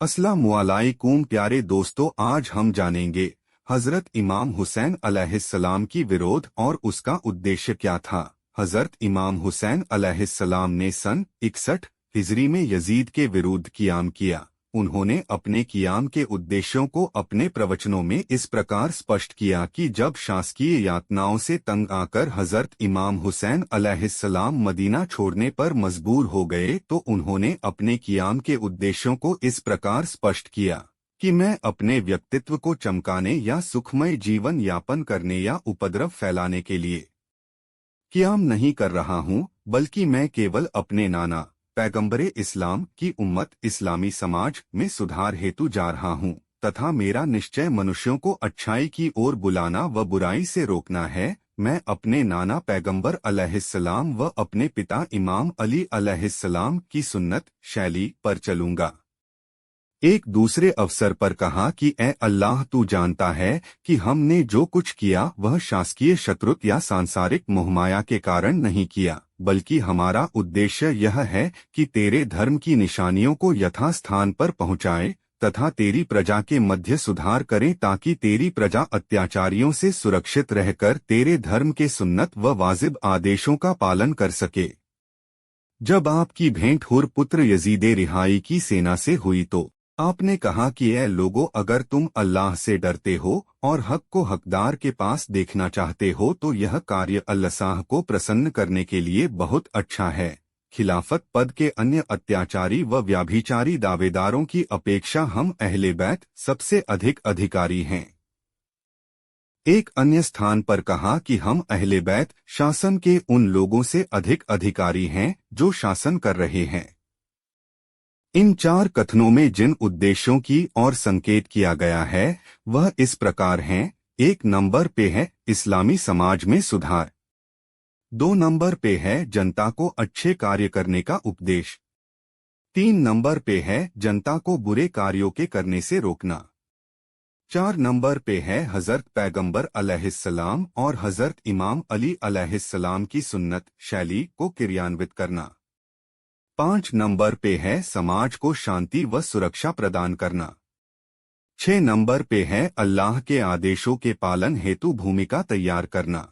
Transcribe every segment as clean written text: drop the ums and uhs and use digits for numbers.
अस्सलामुअलैकुम प्यारे दोस्तों, आज हम जानेंगे हजरत इमाम हुसैन अलैहिस्सलाम की विरोध और उसका उद्देश्य क्या था। हजरत इमाम हुसैन अलैहिस्सलाम ने सन 61 हिजरी में यजीद के विरुद्ध क़ियाम किया। उन्होंने अपने क़ियाम के उद्देश्यों को अपने प्रवचनों में इस प्रकार स्पष्ट किया कि जब शासकीय यातनाओं से तंग आकर हजरत इमाम हुसैन अलैहिस्सलाम मदीना छोड़ने पर मजबूर हो गए तो उन्होंने अपने क़ियाम के उद्देश्यों को इस प्रकार स्पष्ट किया कि मैं अपने व्यक्तित्व को चमकाने या सुखमय जीवन यापन करने या उपद्रव फैलाने के लिए क़ियाम नहीं कर रहा हूँ, बल्कि मैं केवल अपने नाना पैगंबरे इस्लाम की उम्मत इस्लामी समाज में सुधार हेतु जा रहा हूँ तथा मेरा निश्चय मनुष्यों को अच्छाई की ओर बुलाना व बुराई से रोकना है। मैं अपने नाना पैगंबर अलैहिस्सलाम व अपने पिता इमाम अली अलैहिस्सलाम की सुन्नत शैली पर चलूंगा। एक दूसरे अवसर पर कहा कि ए अल्लाह, तू जानता है कि हमने जो कुछ किया वह शासकीय शत्रुता या सांसारिक मोहमाया के कारण नहीं किया, बल्कि हमारा उद्देश्य यह है कि तेरे धर्म की निशानियों को यथास्थान पर पहुँचाए तथा तेरी प्रजा के मध्य सुधार करें ताकि तेरी प्रजा अत्याचारियों से सुरक्षित रहकर तेरे धर्म के सुन्नत व वाजिब आदेशों का पालन कर सके। जब आपकी भेंट हुर पुत्र यजीदे रिहाई की सेना से हुई तो आपने कहा कि ऐ लोगों, अगर तुम अल्लाह से डरते हो और हक को हकदार के पास देखना चाहते हो तो यह कार्य अल्लाह को प्रसन्न करने के लिए बहुत अच्छा है। खिलाफत पद के अन्य अत्याचारी व व्याभिचारी दावेदारों की अपेक्षा हम अहले बैत सबसे अधिक अधिकारी हैं। एक अन्य स्थान पर कहा कि हम अहले बैत शासन के उन लोगों से अधिक अधिकारी हैं जो शासन कर रहे हैं। इन चार कथनों में जिन उद्देश्यों की ओर संकेत किया गया है वह इस प्रकार हैं। 1 नंबर पे है इस्लामी समाज में सुधार, 2 नंबर पे है जनता को अच्छे कार्य करने का उपदेश, 3 नंबर पे है जनता को बुरे कार्यों के करने से रोकना, 4 नंबर पे है हजरत पैगंबर अलैहिस्सलाम और हजरत इमाम अली अलैहिस्सलाम की सुन्नत शैली को क्रियान्वित करना, 5 नंबर पे है समाज को शांति व सुरक्षा प्रदान करना, 6 नंबर पे है अल्लाह के आदेशों के पालन हेतु भूमिका तैयार करना।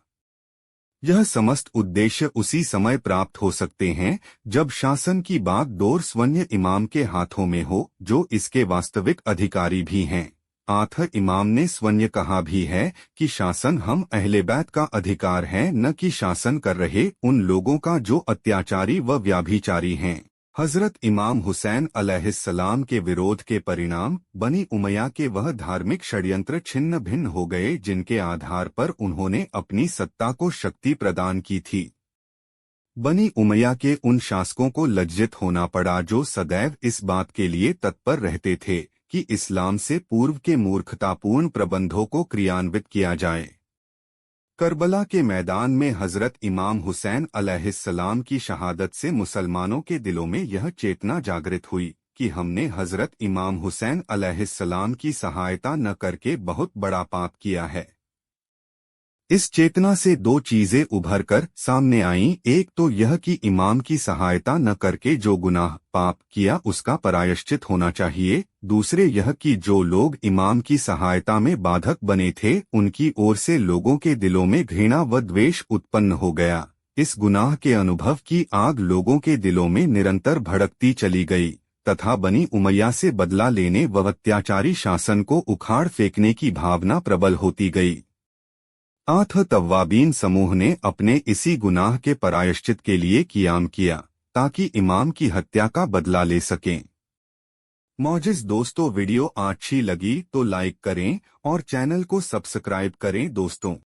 यह समस्त उद्देश्य उसी समय प्राप्त हो सकते हैं जब शासन की बागडोर स्वयं इमाम के हाथों में हो, जो इसके वास्तविक अधिकारी भी हैं। आखिर इमाम ने स्वयं कहा भी है कि शासन हम अहले बैत का अधिकार है, न कि शासन कर रहे उन लोगों का जो अत्याचारी व व्याभिचारी हैं। हजरत इमाम हुसैन अलैहिस्सलाम के विरोध के परिणाम बनी उमैया के वह धार्मिक षड्यंत्र छिन्न भिन्न हो गए जिनके आधार पर उन्होंने अपनी सत्ता को शक्ति प्रदान की थी। बनी उमैया के उन शासकों को लज्जित होना पड़ा जो सदैव इस बात के लिए तत्पर रहते थे कि इस्लाम से पूर्व के मूर्खतापूर्ण प्रबंधों को क्रियान्वित किया जाए। करबला के मैदान में हजरत इमाम हुसैन अलैहिस्सलाम की शहादत से मुसलमानों के दिलों में यह चेतना जागृत हुई कि हमने हजरत इमाम हुसैन अलैहिस्सलाम की सहायता न करके बहुत बड़ा पाप किया है। इस चेतना से 2 चीजें उभर कर सामने आईं। एक तो यह कि इमाम की सहायता न करके जो गुनाह पाप किया उसका प्रायश्चित होना चाहिए। दूसरे यह कि जो लोग इमाम की सहायता में बाधक बने थे उनकी ओर से लोगों के दिलों में घृणा व द्वेष उत्पन्न हो गया। इस गुनाह के अनुभव की आग लोगों के दिलों में निरंतर भड़कती चली गई तथा बनी उमैया से बदला लेने व अत्याचारी शासन को उखाड़ फेंकने की भावना प्रबल होती गई। तव्वाबीन समूह ने अपने इसी गुनाह के प्रायश्चित के लिए क़ियाम किया ताकि इमाम की हत्या का बदला ले सकें। मौजिज़ दोस्तों, वीडियो अच्छी लगी तो लाइक करें और चैनल को सब्सक्राइब करें दोस्तों।